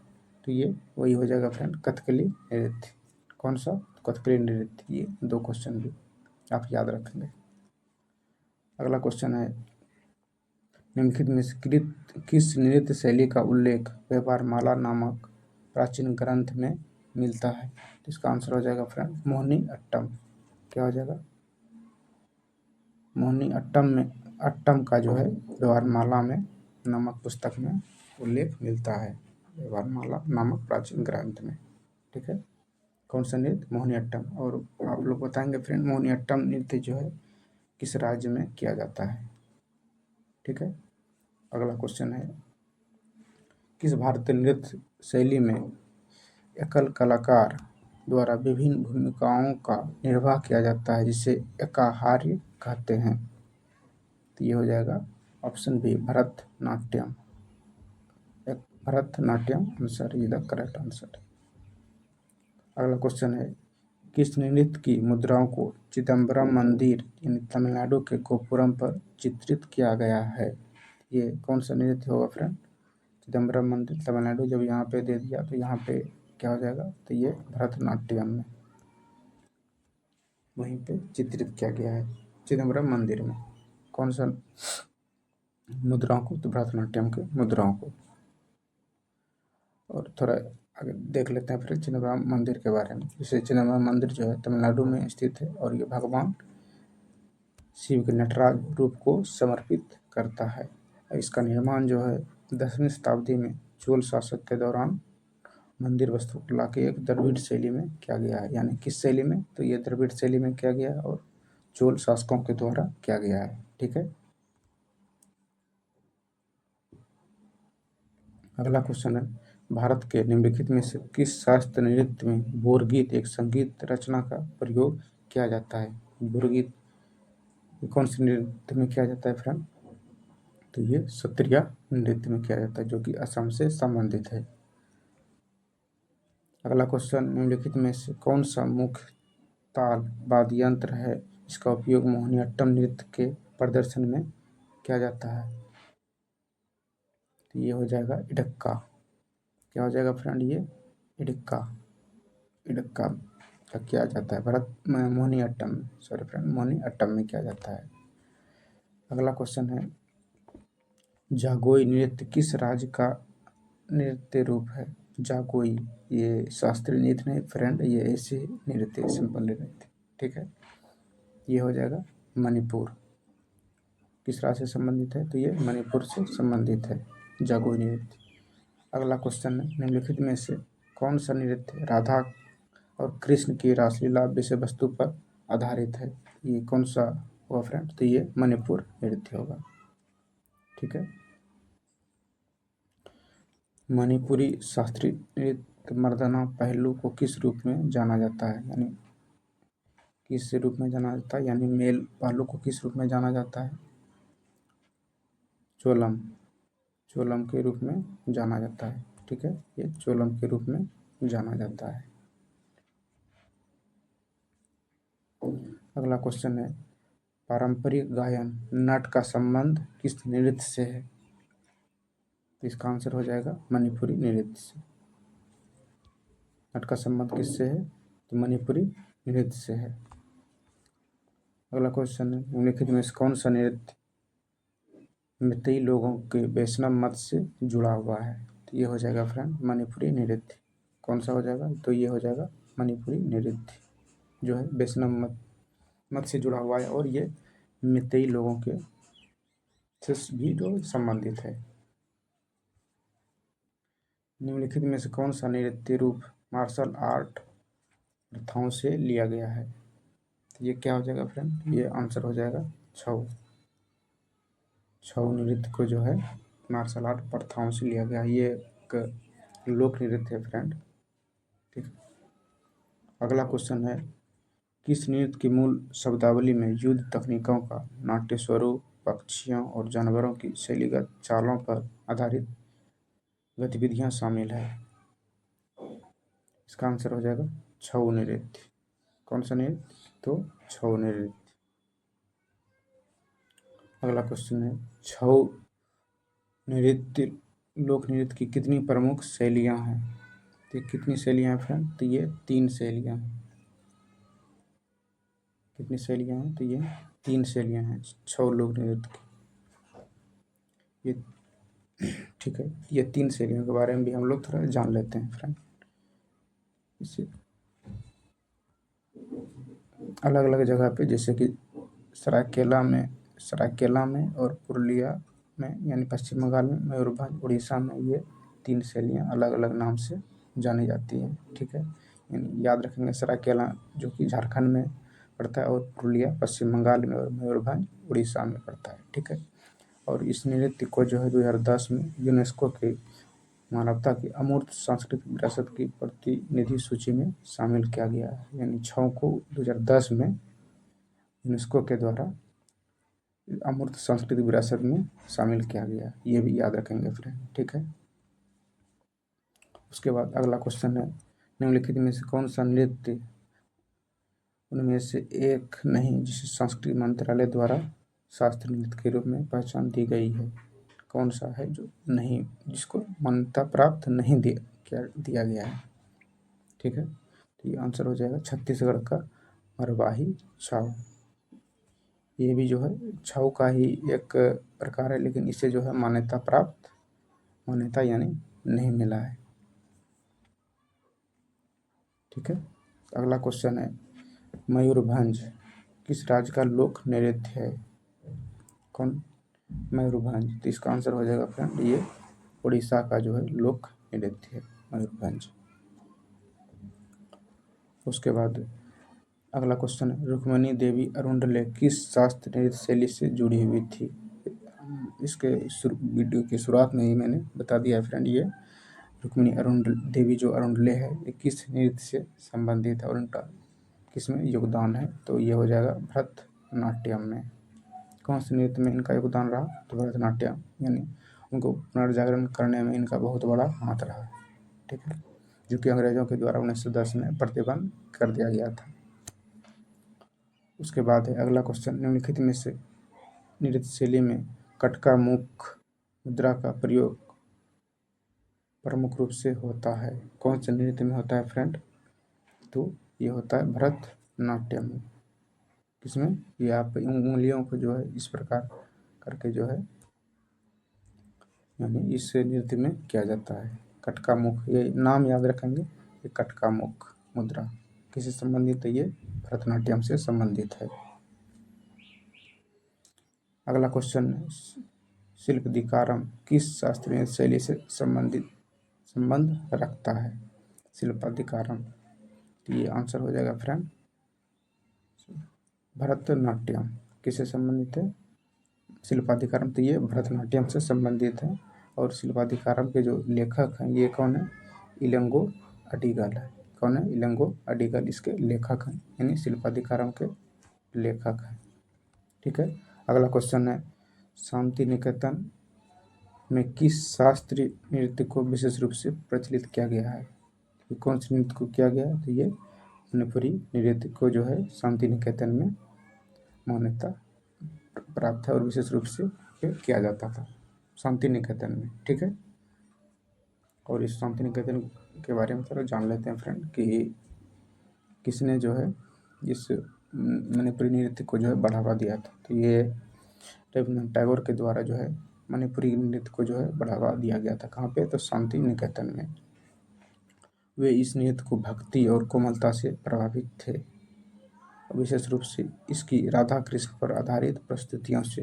तो ये वही हो जाएगा फ्रेंड कथकली नृत्य। कौन सा? कथकली नृत्य। ये दो क्वेश्चन भी आप याद रखेंगे। अगला क्वेश्चन है निम्नलिखित में से किस नृत्य शैली का उल्लेख व्यवहारमाला नामक प्राचीन ग्रंथ में मिलता है? तो इसका आंसर हो जाएगा फ्रेंड मोहिनी अट्टम। क्या हो जाएगा? मोहिनी अट्टम में अट्टम का जो है व्यवहारमाला में नामक पुस्तक में उल्लेख मिलता है, व्यवहारमाला नामक प्राचीन ग्रंथ में। ठीक है। कौन सा नृत्य? मोहिनी अट्टम। और आप लोग बताएंगे फ्रेंड मोहिनी अट्टम नृत्य जो है किस राज्य में किया जाता है? ठीक है। अगला क्वेश्चन है किस भारतीय नृत्य शैली में एकल कलाकार द्वारा विभिन्न भूमिकाओं का निर्वाह किया जाता है जिसे एकाहार्य कहते हैं? तो ये हो जाएगा option B Bharatanatyam. Bharatanatyam answer is the correct answer. अगला क्वेश्चन है किस नृत्य की मुद्राओं को चिदम्बरम मंदिर यानी तमिलनाडु के गोपुरम पर चित्रित किया गया है? ये कौन सा नृत्य होगा फ्रेंड? चिदम्बरम मंदिर तमिलनाडु। जब यहाँ पे दे दिया तो यहाँ पे क्या हो जाएगा? तो ये भरतनाट्यम में वहीं पे चित्रित किया गया है चिदम्बरम मंदिर में। कौन सा मुद्राओं को? तो भरतनाट्यम के मुद्राओं को। और थोड़ा आगे देख लेते हैं फिर चिदम्बरम मंदिर के बारे में। जैसे चिदम्बरम मंदिर जो है तमिलनाडु में स्थित है और ये भगवान शिव के नटराज रूप को समर्पित करता है। इसका निर्माण जो है 10वीं शताब्दी में चोल शासक के दौरान मंदिर वास्तुकला के एक द्रविड़ शैली में किया गया है। यानी किस शैली में? तो ये द्रविड़ शैली में किया गया है और चोल शासकों के द्वारा किया गया है। ठीक है। अगला क्वेश्चन है भारत के निम्नलिखित में से किस शास्त्रीय नृत्य में बोरगीत एक संगीत रचना का प्रयोग किया जाता है? बोरगीत कौन से नृत्य में किया जाता है फ्रेंड? तो ये सत्रिया नृत्य में किया जाता है जो कि असम से संबंधित है। अगला क्वेश्चन निम्नलिखित में से कौन सा मुख्य ताल वाद्य यंत्र है जिसका उपयोग मोहिनीअट्टम नृत्य के प्रदर्शन में किया जाता है? तो ये हो जाएगा इडक्का। क्या हो जाएगा फ्रेंड? ये इडक्का। इडक्का का किया जाता है भारत में मोहिनीअट्टम में, सॉरी फ्रेंड मोहिनीअट्टम में किया जाता है। अगला क्वेश्चन है जागोई नृत्य किस राज्य का नृत्य रूप है? जागोई ये शास्त्रीय नृत्य नहीं फ्रेंड, ये ऐसे नृत्य सिंपल नृत्य। ठीक है। ये हो जाएगा मणिपुर। किस राज्य से संबंधित है? तो ये मणिपुर से संबंधित है जागोई नृत्य। अगला क्वेश्चन है निम्नलिखित में से कौन सा नृत्य राधा और कृष्ण की रासलीला विषय वस्तु पर आधारित है? ये कौन सा होगा फ्रेंड? तो ये मणिपुर नृत्य होगा। ठीक है। मणिपुरी शास्त्रीय नृत्य मर्दाना पहलू को किस रूप में जाना जाता है, यानी किस रूप में जाना जाता है, यानी मेल पहलू को किस रूप में जाना जाता है? चोलम, चोलम के रूप में जाना जाता है। ठीक है, ये चोलम के रूप में जाना जाता है। अगला क्वेश्चन है, पारंपरिक गायन नट का संबंध किस नृत्य से है? तो इसका आंसर हो जाएगा मणिपुरी नृत्य से। नट का संबंध किससे है? तो मणिपुरी नृत्य से है। अगला क्वेश्चन है, निम्नलिखित में से कौन सा नृत्य मैतेई लोगों के वैष्णव मत से जुड़ा हुआ है? तो ये हो जाएगा फ्रेंड मणिपुरी नृत्य। कौन सा हो जाएगा? तो ये हो जाएगा मणिपुरी नृत्य, जो है वैष्णव मत से जुड़ा हुआ है और ये मैतेई लोगों के से भी जो संबंधित है। निम्नलिखित में से कौन सा नृत्य रूप मार्शल आर्ट प्रथाओं से लिया गया है? तो ये क्या हो जाएगा फ्रेंड? ये आंसर हो जाएगा छऊ। छऊ नृत्य को जो है मार्शल आर्ट प्रथाओं से लिया गया है। ये एक लोक नृत्य है फ्रेंड। ठीक है, अगला क्वेश्चन है, किस नृत्य की मूल शब्दावली में युद्ध तकनीकों का नाट्य स्वरूप, पक्षियों और जानवरों की शैलीगत चालों पर आधारित गतिविधियां शामिल है? इसका आंसर हो जाएगा छऊ नृत्य। कौन सा नृत्य? तो छऊ नृत्य। अगला क्वेश्चन है, छऊ नृत्य लोक नृत्य की कितनी प्रमुख शैलियां हैं? तो ये कितनी शैलियां हैं फ्रेंड? तो ये 3 शैलियां हैं। कितनी शैलियां हैं? तो ये 3 शैलियां हैं छऊ लोक नृत्य की। ये ठीक है, ये 3 शैलियों के बारे में भी हम लोग थोड़ा जान लेते हैं फ्रेंड। इसे अलग अलग जगह पे, जैसे कि सरायकेला में और पुरुलिया में, यानी पश्चिम बंगाल में, मयूरभंज उड़ीसा में, ये 3 शैलियाँ अलग अलग नाम से जानी जाती हैं। ठीक है, यानी याद रखेंगे, सरायकेला जो कि झारखंड में पड़ता है और पुरुलिया पश्चिम बंगाल में और मयूरभंज उड़ीसा में पड़ता है। ठीक है, और इस नृत्य को जो है 2010 में यूनेस्को के मानवता की अमूर्त सांस्कृतिक विरासत की प्रतिनिधि सूची में शामिल किया गया है। यानी छऊ को 2010 में यूनेस्को के द्वारा अमूर्त सांस्कृतिक विरासत में शामिल किया गया, ये भी याद रखेंगे फ्रेंड। ठीक है, उसके बाद अगला क्वेश्चन है, निम्नलिखित में से कौन सा नृत्य उनमें से एक नहीं जिसे संस्कृति मंत्रालय द्वारा शास्त्रीय नृत्य के रूप में पहचान दी गई है? कौन सा है जो नहीं, जिसको मान्यता प्राप्त नहीं दिया गया है? ठीक है, तो ये आंसर हो जाएगा छत्तीसगढ़ का मरवाही छाऊ। ये भी जो है छाऊ का ही एक प्रकार है, लेकिन इसे जो है मान्यता यानी नहीं मिला है। ठीक है, अगला क्वेश्चन है, मयूरभंज किस राज्य का लोक नृत्य है? कौन? मयूरभंज। तो इसका आंसर हो जाएगा फ्रेंड ये उड़ीसा का जो है लोक नृत्य है मयूरभंज। उसके बाद अगला क्वेश्चन है, रुक्मिणी देवी अरुंडले किस शास्त्रीय नृत्य शैली से जुड़ी हुई थी? इसके वीडियो की शुरुआत में ही मैंने बता दिया है फ्रेंड। ये रुक्मिणी देवी जो अरुंडले है, ये किस नृत्य से संबंधित है और उनका किसमें योगदान है? तो ये हो जाएगा भरतनाट्यम में। कौन से नृत्य में इनका योगदान रहा? तो भरतनाट्यम, यानी उनको पुनर्जागरण करने में इनका बहुत बड़ा हाथ रहा। ठीक है, जो कि अंग्रेजों के द्वारा 1910 में प्रतिबंध कर दिया गया था। उसके बाद है अगला क्वेश्चन, निम्नलिखित में से नृत्य शैली में कटका मुख मुद्रा का प्रयोग प्रमुख रूप से होता है? कौन से नृत्य में होता है फ्रेंड? तो ये होता है भरतनाट्यम में। किसमें? ये आप उंगलियों को जो है इस प्रकार करके जो है, यानी इस नृत्य में किया जाता है। कटका मुख, ये नाम याद रखेंगे, ये कटका मुख मुद्रा किससे संबंधित है? ये भरतनाट्यम से संबंधित है। अगला क्वेश्चन, शिल्पदिकारम किस शास्त्रीय शैली से संबंध रखता है? शिल्पाधिकारम, तो ये आंसर हो जाएगा फ्रेंड भरतनाट्यम। किससे संबंधित है? शिल्पाधिकारम, तो ये भरतनाट्यम से संबंधित है और शिल्पाधिकारम के जो लेखक हैं ये कौन है? इलंगो अडिगल है। कौन है? इलंगो अडिगल इसके लेखक हैं, यानी शिल्पाधिकारम के लेखक हैं। ठीक है। अगला क्वेश्चन है, शांति निकेतन में किस शास्त्रीय नृत्य को विशेष रूप से प्रचलित किया गया है? ये कौन से नृत्य को किया गया है? तो ये मणिपुरी नृत्य को जो है शांति निकेतन में मान्यता प्राप्त है और विशेष रूप से ये किया जाता था शांति निकेतन में। ठीक है। और इस शांति निकेतन के बारे में थोड़ा जान लेते हैं फ्रेंड कि किसने जो है इस मणिपुरी नृत्य को जो है बढ़ावा दिया था। तो ये रविन्द्रनाथ टैगोर के द्वारा जो है मणिपुरी नृत्य को जो है बढ़ावा दिया गया था। कहाँ पे? तो शांति निकेतन में। वे इस नृत्य को भक्ति और कोमलता से प्रभावित थे। विशेष रूप से इसकी राधा कृष्ण पर आधारित प्रस्तुतियों से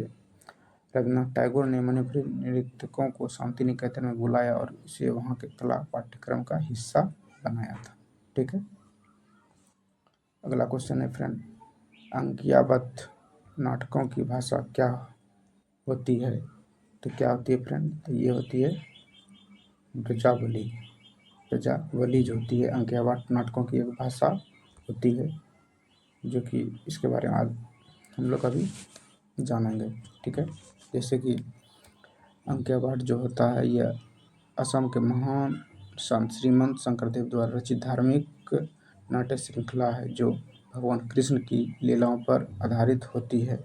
रविन्द्रनाथ टैगोर ने मणिपुरी नृत्यकों को शांति निकेतन में बुलाया और इसे वहाँ के कला पाठ्यक्रम का हिस्सा बनाया था। ठीक है। अगला क्वेश्चन है फ्रेंड, अंकियाबद्ध नाटकों की भाषा क्या होती है? तो क्या होती है फ्रेंड? तो ये होती है ब्रजावली। ब्रजावली जो होती है अंकियाबद्ध नाटकों की एक भाषा होती है, जो कि इसके बारे में आज हम लोग अभी जानेंगे। ठीक है। जैसे कि अंकियाबद्ध जो होता है यह असम के महान संत श्रीमंत शंकरदेव द्वारा रचित धार्मिक नाट्य श्रृंखला है जो भगवान कृष्ण की लीलाओं पर आधारित होती है।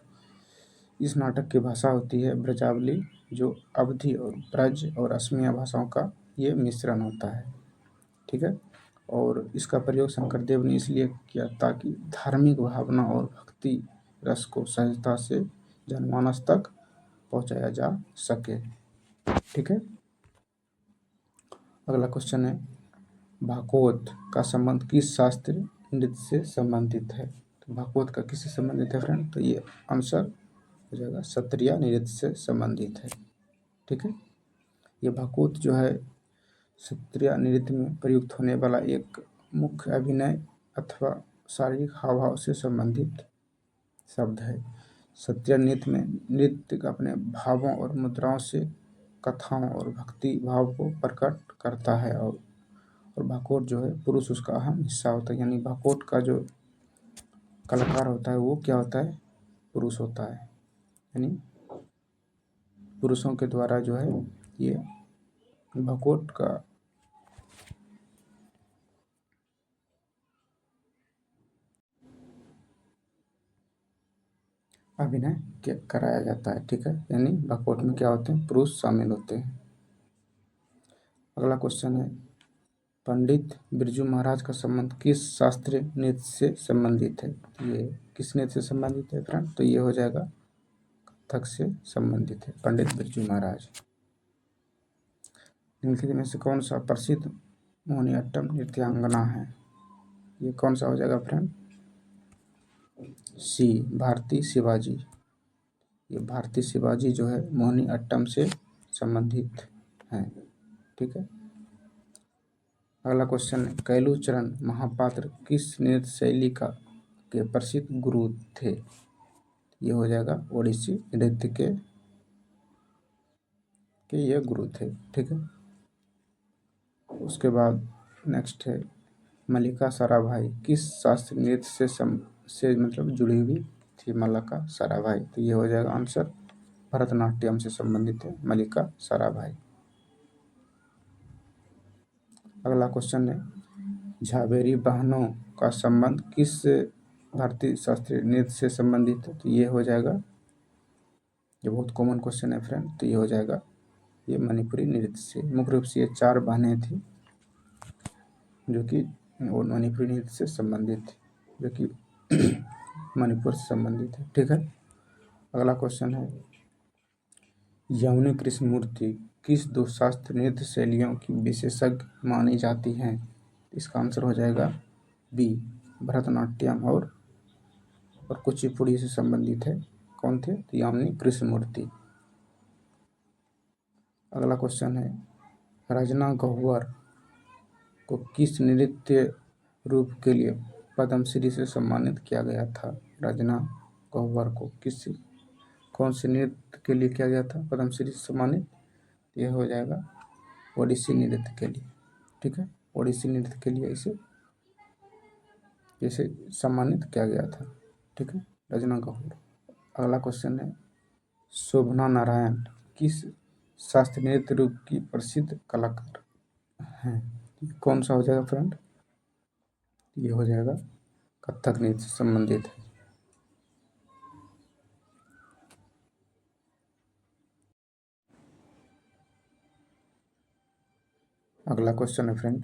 इस नाटक की भाषा होती है ब्रजावली, जो अवधी और ब्रज और असमिया भाषाओं का ये मिश्रण होता है। ठीक है। और इसका प्रयोग शंकरदेव ने इसलिए किया ताकि धार्मिक भावना और भक्ति रस को सहजता से जनमानस तक पहुंचाया जा सके। ठीक है। अगला क्वेश्चन है, भागवत का संबंध किस शास्त्रीय नृत्य से संबंधित है? तो भागवत का किससे संबंधित है फ्रेंड? तो ये आंसर हो जाएगा क्षत्रिय नृत्य से संबंधित है। ठीक है। ये भागवत जो है क्षत्रिय नृत्य में प्रयुक्त होने वाला एक मुख्य अभिनय अथवा शारीरिक हाव भाव से संबंधित शब्द है। क्षत्रिय नृत्य में नृत्य अपने भावों और मुद्राओं से कथाओं और भक्ति भाव को प्रकट करता है और भागवत जो है पुरुष उसका अहम हिस्सा होता है। यानी भागवत का जो कलाकार होता है वो क्या होता है? पुरुष होता है। यानी पुरुषों के द्वारा जो है ये भागवत का अभिनय कराया जाता है। ठीक है। यानी भागवत में क्या होते हैं? पुरुष शामिल होते हैं। अगला क्वेश्चन है, पंडित बिरजू महाराज का संबंध किस शास्त्रीय नृत्य से संबंधित है? ये किस नृत्य से संबंधित है फ्रेंड? तो ये हो जाएगा कथक से संबंधित है पंडित बिरजू महाराज। निम्नलिखित में से कौन सा प्रसिद्ध मोहिनीअट्टम नृत्यांगना है? ये कौन सा हो जाएगा फ्रेंड? सी, भारती शिवाजी। ये भारती शिवाजी जो है मोहिनीअट्टम से संबंधित हैं। ठीक है। अगला क्वेश्चन है, कैलूचरण महापात्र किस नृत्य शैली के प्रसिद्ध गुरु थे? ये हो जाएगा ओडिसी नृत्य के ये गुरु थे। ठीक है। उसके बाद नेक्स्ट है, मल्लिका साराभाई किस शास्त्रीय नृत्य से मतलब जुड़ी हुई थी? मल्लिका साराभाई। तो ये हो जाएगा आंसर भरतनाट्यम से संबंधित है मल्लिका साराभाई। अगला क्वेश्चन है, झावेरी बहनों का संबंध किस भारतीय शास्त्रीय नृत्य से संबंधित है? तो ये हो जाएगा, ये बहुत कॉमन क्वेश्चन है फ्रेंड, तो ये हो जाएगा ये मणिपुरी नृत्य से। मुख्य रूप से ये 4 बहनें थी जो कि मणिपुरी नृत्य से संबंधित थी, जो कि मणिपुर से संबंधित है। ठीक है। अगला क्वेश्चन है, यमुनी कृष्णमूर्ति किस 2 शास्त्रीय नृत्य शैलियों की विशेषज्ञ मानी जाती हैं? इसका आंसर हो जाएगा बी, भरतनाट्यम और कुचिपुड़ी से संबंधित है। कौन थे? तो यामिनी कृष्णमूर्ति। अगला क्वेश्चन है, रजना गह्वर को किस नृत्य रूप के लिए पद्मश्री से सम्मानित किया गया था? रजना गह्वर को कौन से नृत्य के लिए किया गया था पद्मश्री से सम्मानित? ये हो जाएगा ओडिसी नृत्य के लिए। ठीक है, ओडिसी नृत्य के लिए इसे सम्मानित किया गया था। ठीक है, रचना कपूर। अगला क्वेश्चन है, शोभना नारायण किस शास्त्रीय नृत्य रूप की प्रसिद्ध कलाकार हैं? कौन सा हो जाएगा फ्रेंड? ये हो जाएगा कथक नृत्य से संबंधित है। अगला क्वेश्चन है फ्रेंड,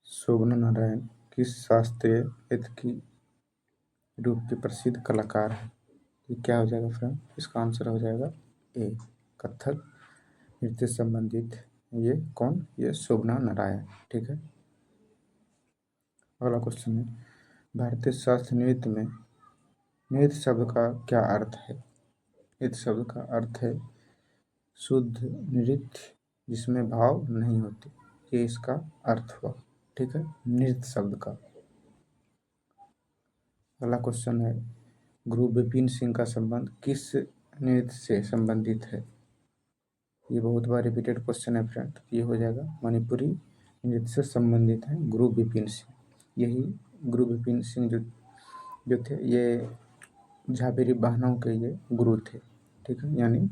शोभना नारायण किस शास्त्रीय नृत्य की रूप की प्रसिद्ध कलाकार है? ये क्या हो जाएगा फ्रेंड? इसका आंसर हो जाएगा ए, कथक नृत्य से संबंधित। ये कौन? ये शोभना नारायण। ठीक है, अगला क्वेश्चन है, भारतीय शास्त्रीय नृत्य में नृत्य शब्द का क्या अर्थ है? नृत्य शब्द का अर्थ है शुद्ध नृत्य जिसमें भाव नहीं होते, ये इसका अर्थ हुआ। ठीक है, नृत्य शब्द का। अगला क्वेश्चन है, गुरु विपिन सिंह का संबंध किस नृत्य से संबंधित है? ये बहुत बार रिपीटेड क्वेश्चन है फ्रेंड। ये हो जाएगा मणिपुरी नृत्य से संबंधित है गुरु विपिन सिंह। यही गुरु विपिन सिंह जो थे, ये झाबेरी बहनों के ये गुरु थे। ठीक है, यानी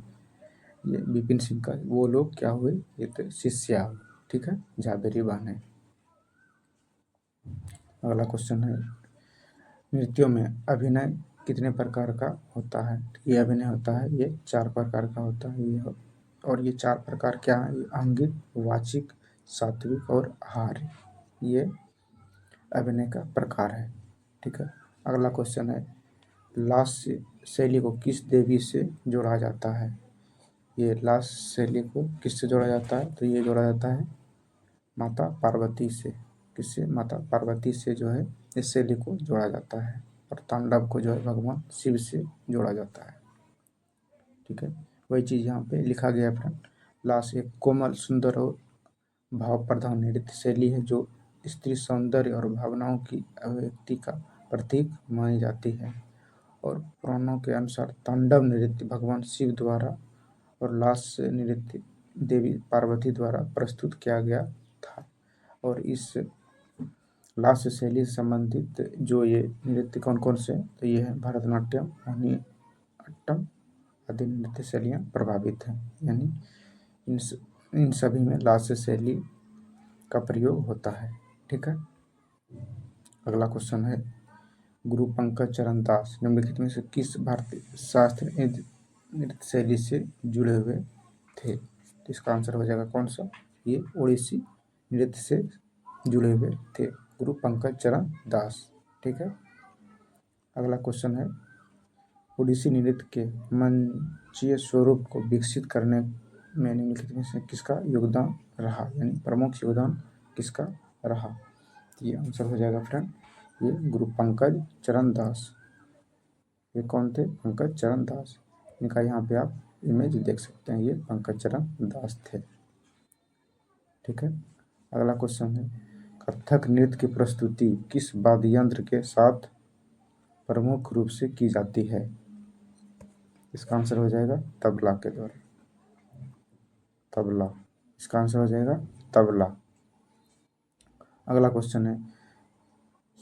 ये विपिन सिंह का वो लोग क्या हुए? ये थे शिष्या। ठीक है, झाबेरी बहनें। अगला क्वेश्चन है, नृत्यों में अभिनय कितने प्रकार का होता है? ये अभिनय होता है, ये 4 प्रकार का होता है। और ये 4 प्रकार क्या है? ये आंगिक, वाचिक, सात्विक और आहार्य, ये अभिनय का प्रकार है। ठीक है, अगला क्वेश्चन है, लास्य शैली को किस देवी से जोड़ा जाता है? ये लास्य शैली को किससे जोड़ा जाता है? तो ये जोड़ा जाता है माता पार्वती से। किससे? माता पार्वती से जो है इस शैली को जोड़ा जाता है। और तांडव को जो है भगवान शिव से जोड़ा जाता है। ठीक है, वही चीज़ यहाँ पे लिखा गया है फ्रेंड। लास्य एक कोमल, सुंदर और भाव प्रधान नृत्य शैली है जो स्त्री सौंदर्य और भावनाओं की अभिव्यक्ति का प्रतीक मानी जाती है। और पुराणों के अनुसार तांडव नृत्य भगवान शिव द्वारा और लास्य नृत्य देवी पार्वती द्वारा प्रस्तुत किया गया था। और इस लास्य शैली से संबंधित जो ये नृत्य कौन कौन से? तो ये है भरतनाट्यम, मोहिनीअट्टम आदि नृत्य शैलियाँ प्रभावित हैं। यानी इन सभी में लास्य शैली का प्रयोग होता है। ठीक है, अगला क्वेश्चन है, गुरु पंकज चरण दास निम्नलिखित में से किस भारतीय शास्त्रीय नृत्य शैली से जुड़े हुए थे? तो इसका आंसर हो जाएगा कौन सा? ये ओडिसी नृत्य से जुड़े हुए थे गुरु पंकज चरण दास। ठीक है, अगला क्वेश्चन है, ओडिसी नृत्य के मंचीय स्वरूप को विकसित करने में निम्नलिखित में से किसका योगदान रहा? यानी प्रमुख योगदान किसका रहा? ये आंसर हो जाएगा फ्रेंड, ये गुरु पंकज चरण दास। ये कौन थे? पंकज चरण दास। इनका यहाँ पे आप इमेज देख सकते हैं, ये पंकज चरण दास थे। ठीक है, अगला क्वेश्चन है, कथक नृत्य की प्रस्तुति किस वाद्य यंत्र के साथ प्रमुख रूप से की जाती है? इसका आंसर हो जाएगा तबला के द्वारा। तबला, इसका आंसर हो जाएगा तबला। अगला क्वेश्चन है,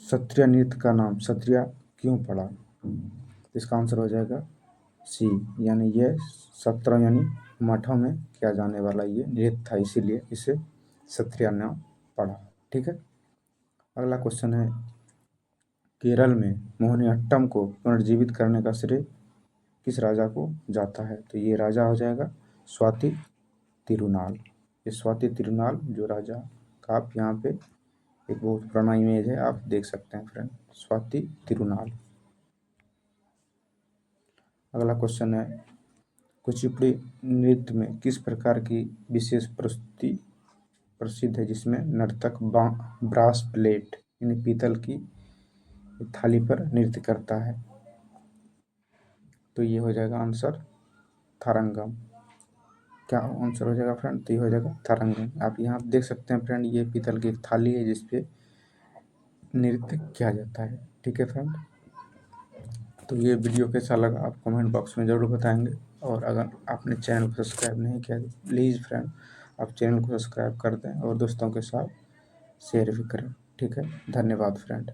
क्षत्रिय नृत्य का नाम क्षत्रिय क्यों पड़ा? इसका आंसर हो जाएगा सी, यानी ये 17 यानी मठों में किया जाने वाला ये नृत्य था, इसीलिए इसे क्षत्रिय नाम पड़ा। ठीक है, अगला क्वेश्चन है, केरल में मोहिनीअट्टम को पुनर्जीवित करने का श्रेय किस राजा को जाता है? तो ये राजा हो जाएगा स्वाति तिरुनाल। ये स्वाति तिरुनाल जो राजा का आप यहाँ पे एक बहुत पुराना इमेज है, आप देख सकते हैं फ्रेंड, स्वाति तिरुनाल। अगला क्वेश्चन है, कुचिपुड़ी नृत्य में किस प्रकार की विशेष प्रस्तुति प्रसिद्ध है जिसमें नर्तक ब्रास प्लेट यानी पीतल की थाली पर नृत्य करता है? तो ये हो जाएगा आंसर थारंगम। क्या आंसर हो जाएगा फ्रेंड? तो ये हो जाएगा थारंगम। आप यहाँ देख सकते हैं फ्रेंड, ये पीतल की एक थाली है जिसपे नृत्य किया जाता है। ठीक है फ्रेंड, तो ये वीडियो कैसा लगा आप कमेंट बॉक्स में ज़रूर बताएंगे। और अगर आपने चैनल को सब्सक्राइब नहीं किया तो प्लीज़ फ्रेंड आप चैनल को सब्सक्राइब कर दें और दोस्तों के साथ शेयर भी करें। ठीक है, धन्यवाद फ्रेंड।